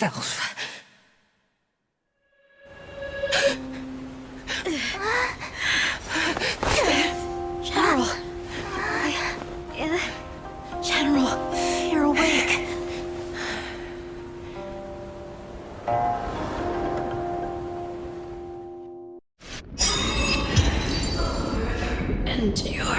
myself. General. General, you're awake. Endure.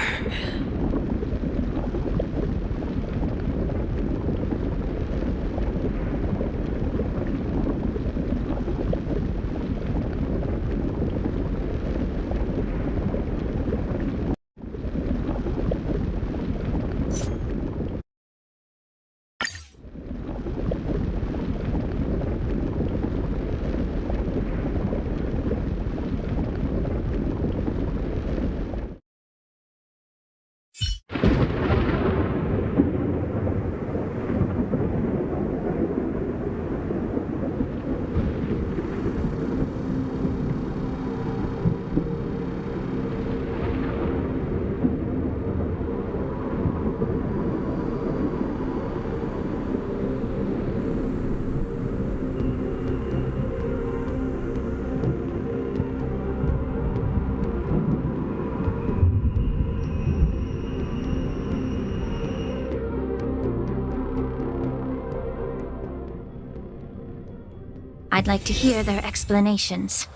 I'd like to hear their explanations.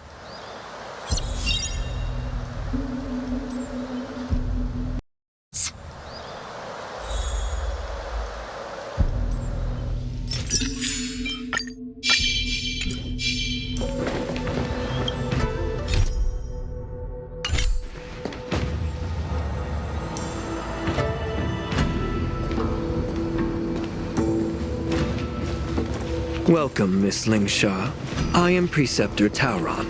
Welcome, Miss Lingshaw. I am Preceptor Tauron.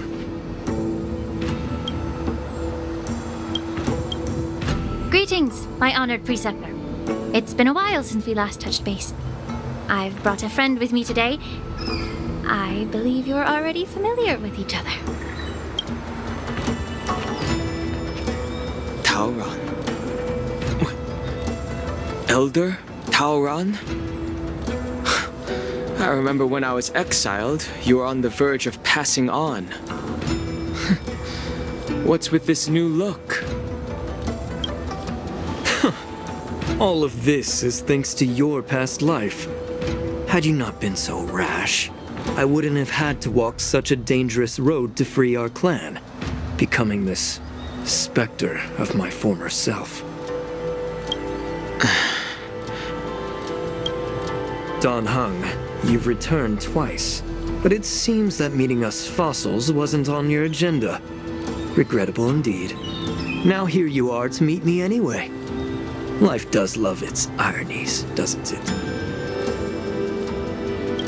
Greetings, my honored Preceptor. It's been a while since we last touched base. I've brought a friend with me today. I believe you're already familiar with each other. Tauron? Elder Tauron? I remember when I was exiled, you were on the verge of passing on. What's with this new look? All of this is thanks to your past life. Had you not been so rash, I wouldn't have had to walk such a dangerous road to free our clan, becoming this specter of my former self. Don Hung, you've returned twice, but it seems that meeting us fossils wasn't on your agenda. Regrettable indeed. Now here you are to meet me anyway. Life does love its ironies, doesn't it?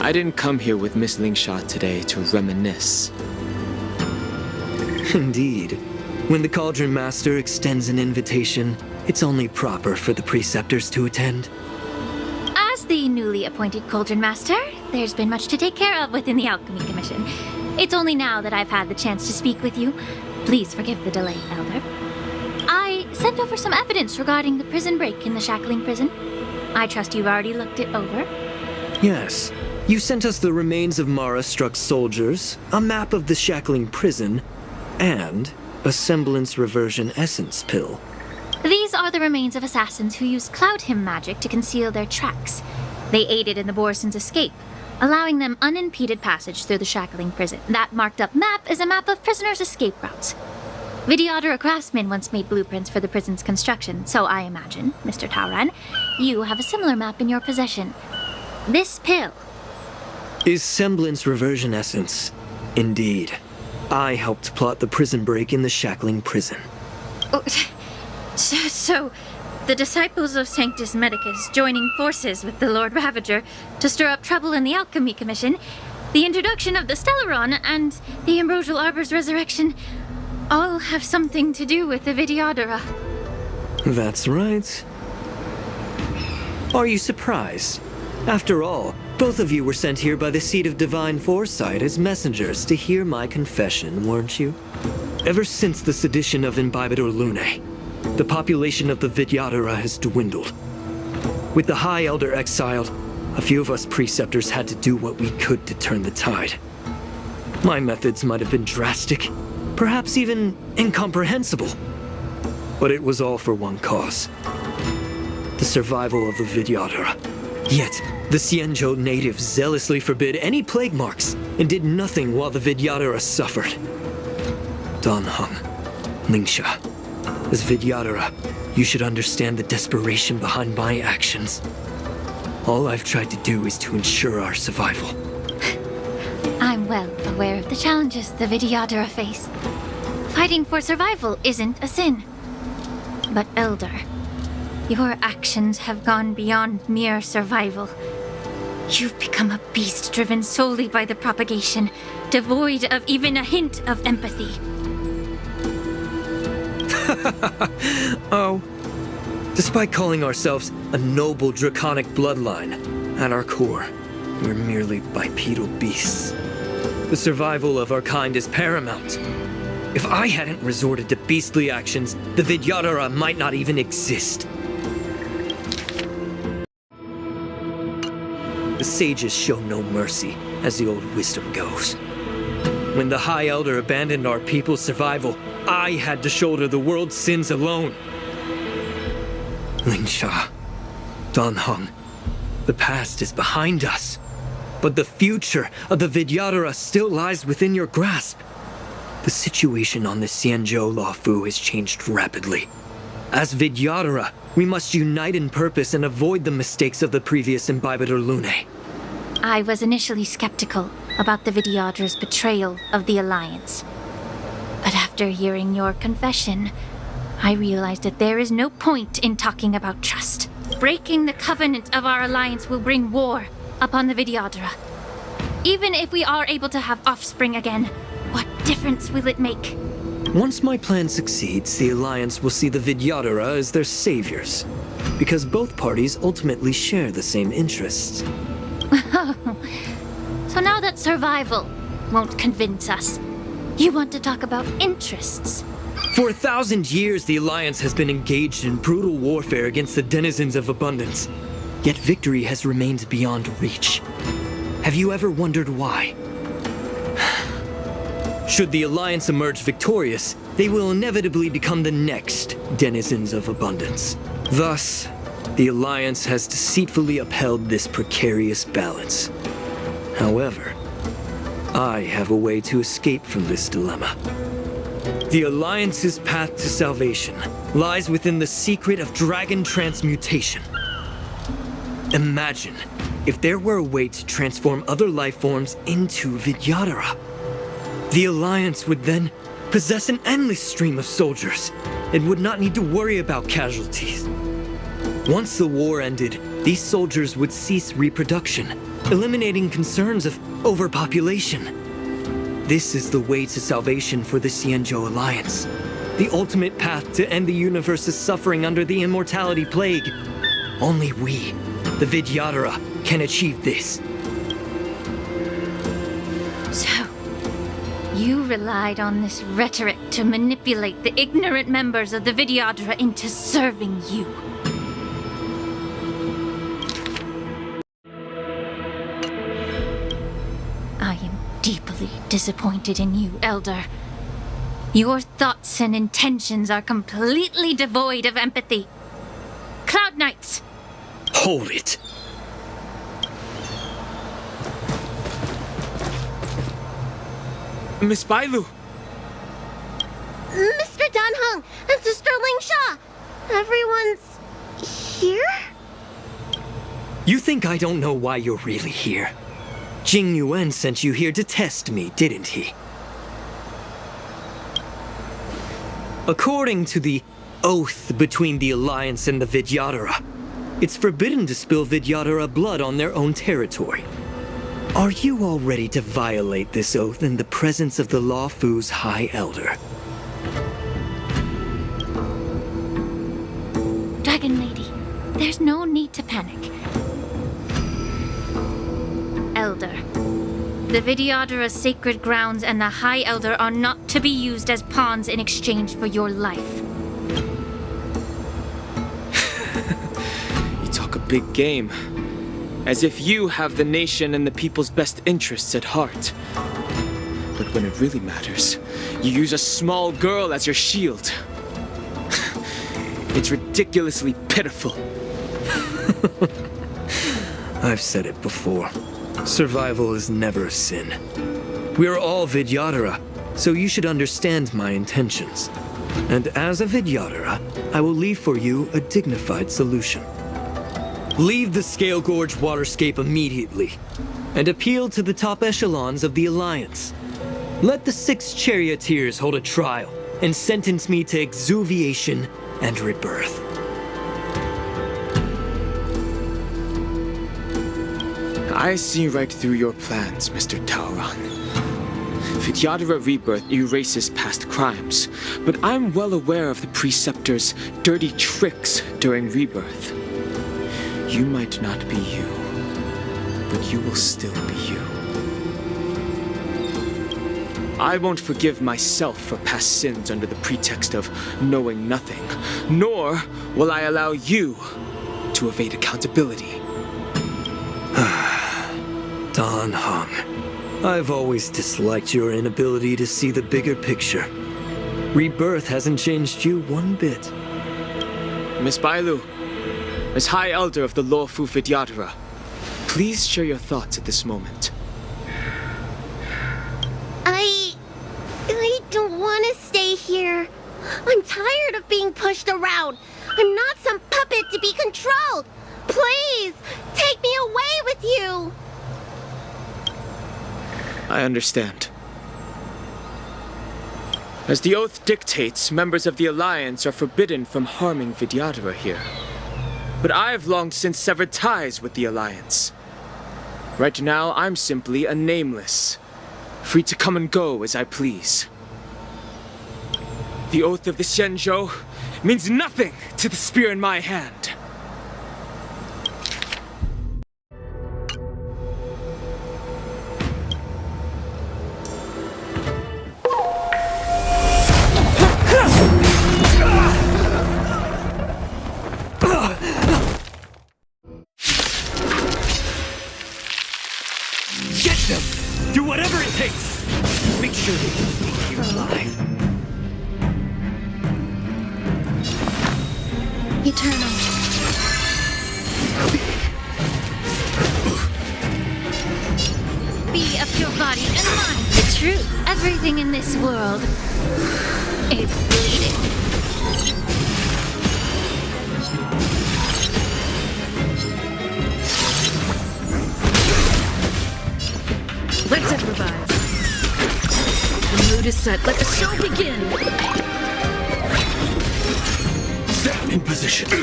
I didn't come here with Miss Lingshaw today to reminisce. Indeed. When the Cauldron Master extends an invitation, it's only proper for the Preceptors to attend. As the newly appointed Cauldron Master, there's been much to take care of within the Alchemy Commission. It's only now that I've had the chance to speak with you. Please forgive the delay, Elder. I sent over some evidence regarding the prison break in the Shackling Prison. I trust you've already looked it over. Yes. You sent us the remains of Mara-struck soldiers, a map of the Shackling Prison, and a semblance reversion essence pill. These are the remains of assassins who used Cloud Hymn magic to conceal their tracks. They aided in the Borison's escape, allowing them unimpeded passage through the Shackling Prison. That marked-up map is a map of prisoners' escape routes. Vidyadhara craftsmen once made blueprints for the prison's construction, so I imagine, Mr. Tauron, you have a similar map in your possession. This pill is semblance reversion essence. Indeed. I helped plot the prison break in the Shackling Prison. Oh, so, the disciples of Sanctus Medicus joining forces with the Lord Ravager to stir up trouble in the Alchemy Commission, the introduction of the Stellaron, and the Ambrosial Arbor's resurrection all have something to do with the Vidyadhara. That's right. Are you surprised? After all, both of you were sent here by the Seat of Divine Foresight as messengers to hear my confession, weren't you? Ever since the sedition of Imbibitor Lunae, the population of the Vidyadhara has dwindled. With the High Elder exiled, A few of us preceptors had to do what we could to turn the tide. My methods might have been drastic, perhaps even incomprehensible. But it was all for one cause. The survival of the Vidyadhara. Yet, the Xianzhou natives zealously forbid any plague marks and did nothing while the Vidyadhara suffered. Danheng, Lingsha, as Vidyadhara, you should understand the desperation behind my actions. All I've tried to do is to ensure our survival. I'm well aware of the challenges the Vidyadhara face. Fighting for survival isn't a sin. But Elder, your actions have gone beyond mere survival. You've become a beast driven solely by the propagation, devoid of even a hint of empathy. Oh. Despite calling ourselves a noble draconic bloodline, at our core, we're merely bipedal beasts. The survival of our kind is paramount. If I hadn't resorted to beastly actions, the Vidyadhara might not even exist. The sages show no mercy, as the old wisdom goes. When the High Elder abandoned our people's survival, I had to shoulder the world's sins alone. Lingsha, Danheng, the past is behind us. But the future of the Vidyadhara still lies within your grasp. The situation on the Xianzhou Luofu has changed rapidly. As Vidyadhara, we must unite in purpose and avoid the mistakes of the previous Imbibitor Lunae. I was initially skeptical about the Vidyadhara's betrayal of the Alliance. But after hearing your confession, I realized that there is no point in talking about trust. Breaking the covenant of our alliance will bring war upon the Vidyadhara. Even if we are able to have offspring again, what difference will it make? Once my plan succeeds, the Alliance will see the Vidyadhara as their saviors, because both parties ultimately share the same interests. So now that survival won't convince us, you want to talk about interests? For 1,000 years, the Alliance has been engaged in brutal warfare against the denizens of abundance. Yet victory has remained beyond reach. Have you ever wondered why? Should the Alliance emerge victorious, they will inevitably become the next denizens of abundance. Thus, the Alliance has deceitfully upheld this precarious balance. However, I have a way to escape from this dilemma. The Alliance's path to salvation lies within the secret of dragon transmutation. Imagine if there were a way to transform other life forms into Vidyadhara. The Alliance would then possess an endless stream of soldiers and would not need to worry about casualties. Once the war ended, these soldiers would cease reproduction, eliminating concerns of overpopulation. This is the way to salvation for the Xianzhou Alliance. The ultimate path to end the universe's suffering under the immortality plague. Only we, the Vidyadhara, can achieve this. So, you relied on this rhetoric to manipulate the ignorant members of the Vidyadhara into serving you. I am deeply disappointed in you, Elder. Your thoughts and intentions are completely devoid of empathy. Cloud Knights! Hold it. Miss Bailu! Mr. Danheng and Sister Lingsha! Everyone's here? You think I don't know why you're really here? Jing Yuan sent you here to test me, didn't he? According to the oath between the Alliance and the Vidyadhara, it's forbidden to spill Vidyadhara blood on their own territory. Are you all ready to violate this oath in the presence of the Luofu's High Elder? Dragon Lady, there's no need to panic. Elder, the Vidyadhara's sacred grounds and the High Elder are not to be used as pawns in exchange for your life. You talk a big game. as if you have the nation and the people's best interests at heart. But when it really matters, you use a small girl as your shield. It's ridiculously pitiful. I've said it before. Survival is never a sin. We're all Vidyadhara, so you should understand my intentions. And as a Vidyadhara, I will leave for you a dignified solution. Leave the Scale Gorge waterscape immediately, and appeal to the top echelons of the Alliance. Let the 6 charioteers hold a trial, and sentence me to exuviation and rebirth. I see right through your plans, Mr. Tauron. Vidyadhara Rebirth erases past crimes, but I'm well aware of the Preceptor's dirty tricks during Rebirth. You might not be you, but you will still be you. I won't forgive myself for past sins under the pretext of knowing nothing, nor will I allow you to evade accountability. Dan Heng, I've always disliked your inability to see the bigger picture. Rebirth hasn't changed you one bit. Miss Bailu, as High Elder of the Lawfu Vidyadhara, please share your thoughts at this moment. I don't want to stay here. I'm tired of being pushed around. I'm not some puppet to be controlled. Please, take me away with you. I understand. As the oath dictates, members of the Alliance are forbidden from harming Vidyadhara here. But I've long since severed ties with the Alliance. Right now, I'm simply a nameless, free to come and go as I please. The oath of the Xianzhou means nothing to the spear in my hand. Get them! Do whatever it takes! Make sure they can leave you alive. Eternal. Be of your body and mind the truth. Everything in this world is bleeding. Let's improvise. The mood is set. Let the show begin. Stand in position. A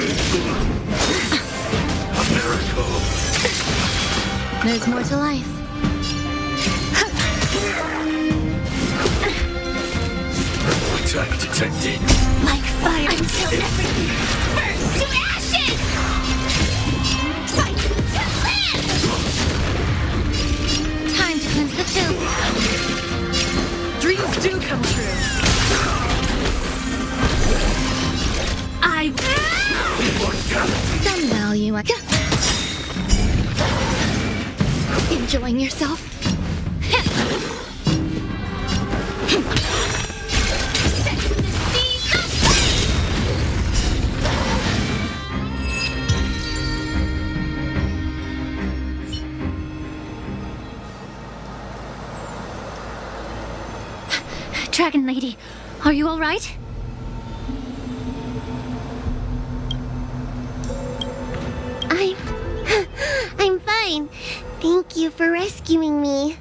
miracle. There's more to life. Attack detected. Like fire until everything burns to ashes! Fight to live! Time to cleanse the filth. Dreams do come true. Some value. Enjoying yourself? Dragon Lady, are you all right? I'm fine. Thank you for rescuing me.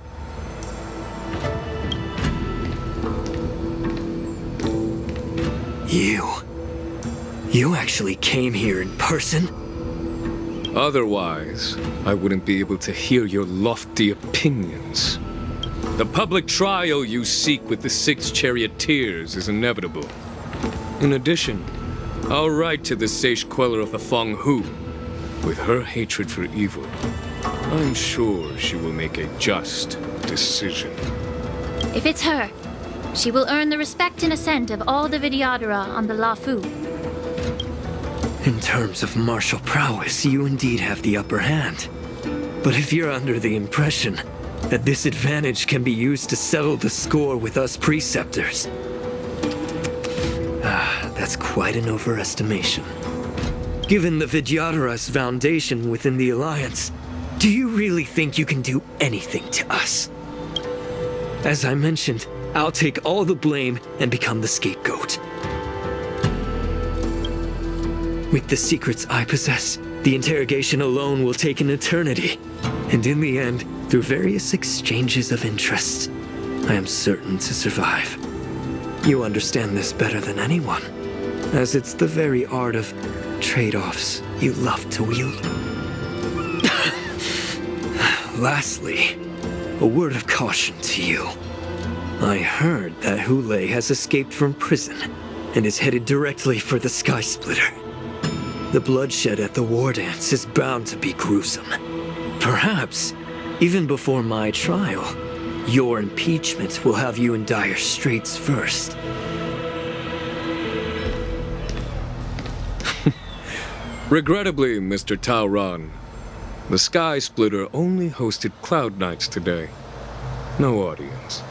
You actually came here in person? Otherwise, I wouldn't be able to hear your lofty opinions. The public trial you seek with the 6 charioteers is inevitable. In addition, I'll write to the sage queller of the Feng Hu. With her hatred for evil, I'm sure she will make a just decision. If it's her, she will earn the respect and assent of all the Vidyadhara on the Lawfu. In terms of martial prowess, you indeed have the upper hand. But if you're under the impression that this advantage can be used to settle the score with us preceptors, that's quite an overestimation. Given the Vidyadhara's foundation within the Alliance, do you really think you can do anything to us? As I mentioned, I'll take all the blame and become the scapegoat. With the secrets I possess, the interrogation alone will take an eternity. And in the end, through various exchanges of interest, I am certain to survive. You understand this better than anyone, as it's the very art of trade-offs you love to wield. Lastly, a word of caution to you. I heard that Hule has escaped from prison and is headed directly for the Sky Splitter. The bloodshed at the war dance is bound to be gruesome. Perhaps, even before my trial, your impeachment will have you in dire straits first. Regrettably, Mr. Tauron, the Sky Splitter only hosted Cloud Knights today. No audience.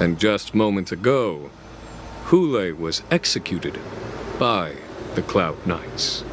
And just moments ago, Hule was executed by the Cloud Knights.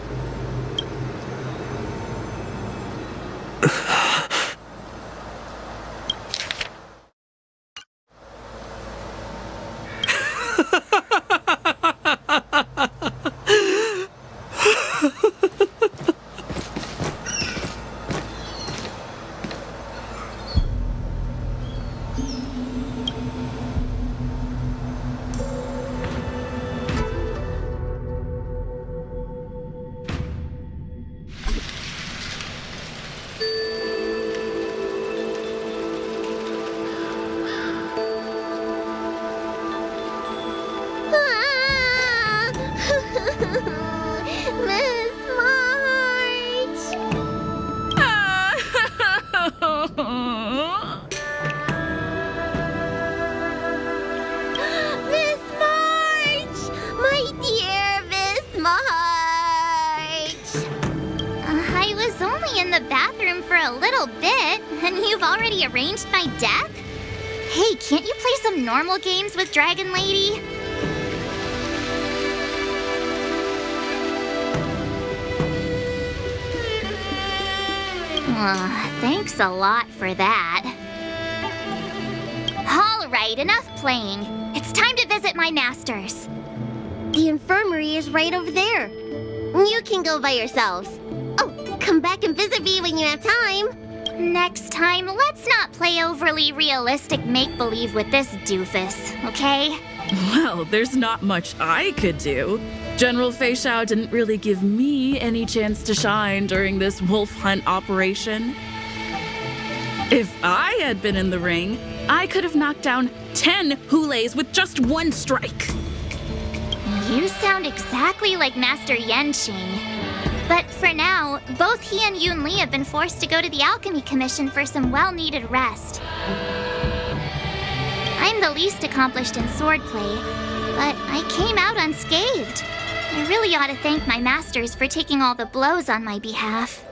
Miss March! Miss March! My dear Miss March! I was only in the bathroom for a little bit, and you've already arranged my deck? Hey, can't you play some normal games with Dragon Lady? Thanks a lot for that. All right, enough playing. It's time to visit my masters. The infirmary is right over there. You can go by yourselves. Oh, come back and visit me when you have time. Next time, let's not play overly realistic make-believe with this doofus, okay? Well, there's not much I could do. General Fei Xiao didn't really give me any chance to shine during this wolf hunt operation. If I had been in the ring, I could have knocked down 10 Hules with just one strike. You sound exactly like Master Yenqing. But for now, both he and Yun Li have been forced to go to the Alchemy Commission for some well-needed rest. I'm the least accomplished in swordplay, but I came out unscathed. I really ought to thank my masters for taking all the blows on my behalf.